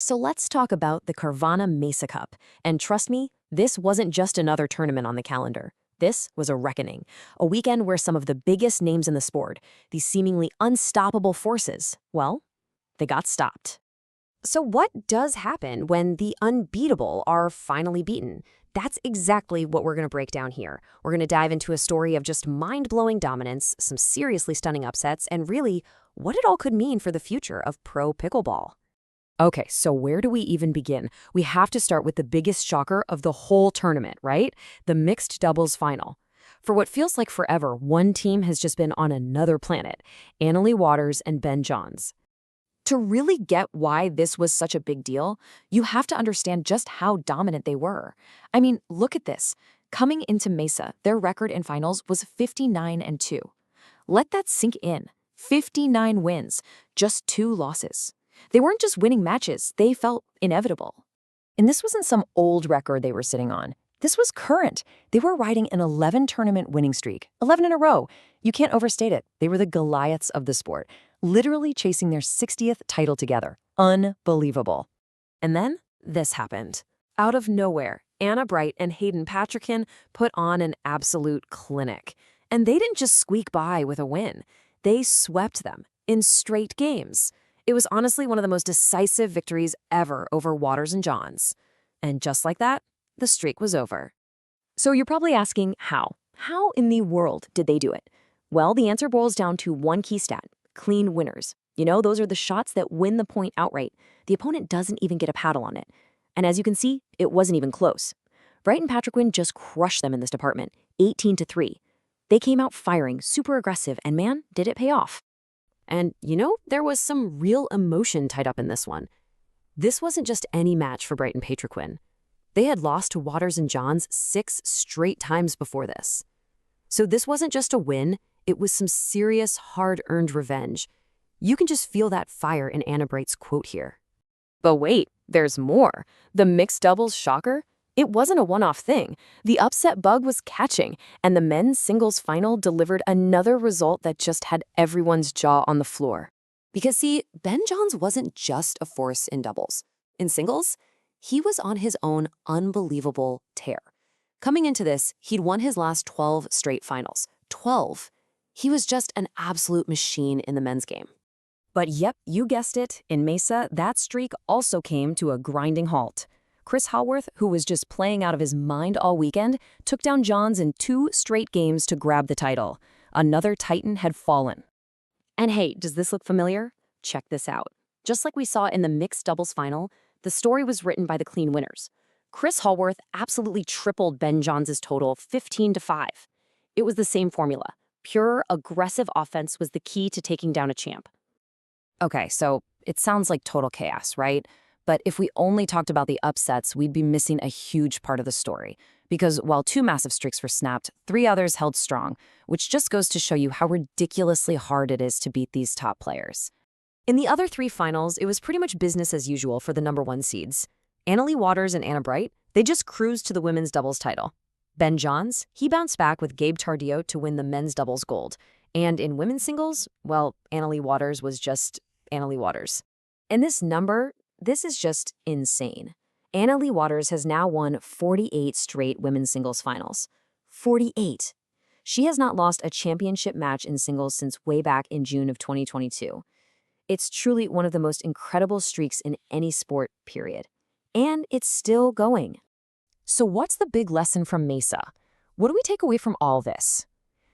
So let's talk about the Carvana Mesa Cup. And trust me, this wasn't just another tournament on the calendar. This was a reckoning, a weekend where some of the biggest names in the sport, these seemingly unstoppable forces, well, they got stopped. So what does happen when the unbeatable are finally beaten? That's exactly what we're going to break down here. We're going to dive into a story of just mind-blowing dominance, some seriously stunning upsets, and really what it all could mean for the future of pro pickleball. Okay, so where do we even begin? We have to start with the biggest shocker of the whole tournament, right? The mixed doubles final. For what feels like forever, one team has just been on another planet, Leigh Waters and Ben Johns. To really get why this was such a big deal, you have to understand just how dominant they were. I mean, look at this. Coming into Mesa, their record in finals was 59-2. Let that sink in. 59 wins, just 2 losses. They weren't just winning matches, they felt inevitable. And this wasn't some old record they were sitting on. This was current. They were riding an 11-tournament winning streak, 11 in a row. You can't overstate it. They were the Goliaths of the sport, literally chasing their 60th title together. Unbelievable. And then this happened. Out of nowhere, Anna Bright and Hayden Patriquin put on an absolute clinic. And they didn't just squeak by with a win. They swept them in straight games. It was honestly one of the most decisive victories ever over Waters and Johns. And just like that, the streak was over. So you're probably asking, how? How in the world did they do it? Well, the answer boils down to one key stat: clean winners. You know, those are the shots that win the point outright. The opponent doesn't even get a paddle on it. And as you can see, it wasn't even close. Bright and Patriquin just crushed them in this department, 18-3. They came out firing, super aggressive, and man, did it pay off. And, you know, there was some real emotion tied up in this one. This wasn't just any match for Bright and Patriquin. They had lost to Waters and Johns 6 straight times before this. So this wasn't just a win, it was some serious, hard-earned revenge. You can just feel that fire in Anna Bright's quote here. But wait, there's more. The mixed doubles shocker? It wasn't a one-off thing. The upset bug was catching, and the men's singles final delivered another result that just had everyone's jaw on the floor. Because see, Ben Johns wasn't just a force in doubles. In singles, he was on his own unbelievable tear. Coming into this, he'd won his last 12 straight finals. 12. He was just an absolute machine in the men's game. But yep, you guessed it, in Mesa, that streak also came to a grinding halt. Chris Hallworth, who was just playing out of his mind all weekend, took down Johns in 2 straight games to grab the title. Another Titan had fallen. And hey, does this look familiar? Check this out. Just like we saw in the mixed doubles final, the story was written by the clean winners. Chris Hallworth absolutely tripled Ben Johns' total 15-5. It was the same formula. Pure, aggressive offense was the key to taking down a champ. Okay, so it sounds like total chaos, right? But if we only talked about the upsets, we'd be missing a huge part of the story. Because while 2 massive streaks were snapped, 3 others held strong, which just goes to show you how ridiculously hard it is to beat these top players. In the other 3 finals, it was pretty much business as usual for the #1 seeds. Leigh Waters and Anna Bright, they just cruised to the women's doubles title. Ben Johns, he bounced back with Gabe Tardillo to win the men's doubles gold. And in women's singles, well, Leigh Waters was just Leigh Waters. And this is just insane. Leigh Waters has now won 48 straight women's singles finals. 48. She has not lost a championship match in singles since way back in June of 2022. It's truly one of the most incredible streaks in any sport, period. And it's still going. So what's the big lesson from Mesa? What do we take away from all this?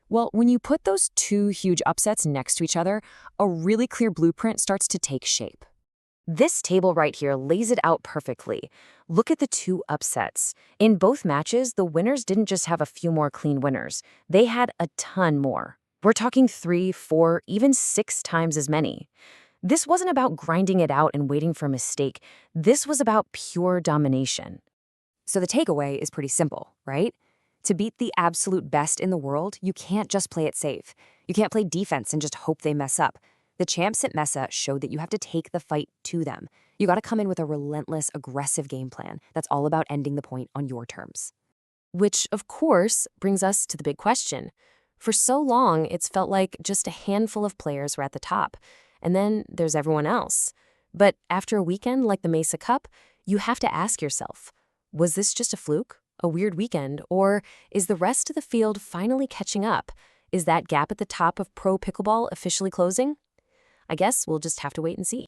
Well, when you put those 2 huge upsets next to each other, a really clear blueprint starts to take shape. This table right here lays it out perfectly. Look at the 2 upsets. In both matches, the winners didn't just have a few more clean winners. They had a ton more. We're talking 3, 4, even 6 times as many. This wasn't about grinding it out and waiting for a mistake. This was about pure domination. So the takeaway is pretty simple, right? To beat the absolute best in the world, you can't just play it safe. You can't play defense and just hope they mess up. The champs at Mesa showed that you have to take the fight to them. You got to come in with a relentless, aggressive game plan that's all about ending the point on your terms. Which, of course, brings us to the big question. For so long, it's felt like just a handful of players were at the top. And then there's everyone else. But after a weekend like the Mesa Cup, you have to ask yourself, was this just a fluke, a weird weekend, or is the rest of the field finally catching up? Is that gap at the top of pro pickleball officially closing? I guess we'll just have to wait and see.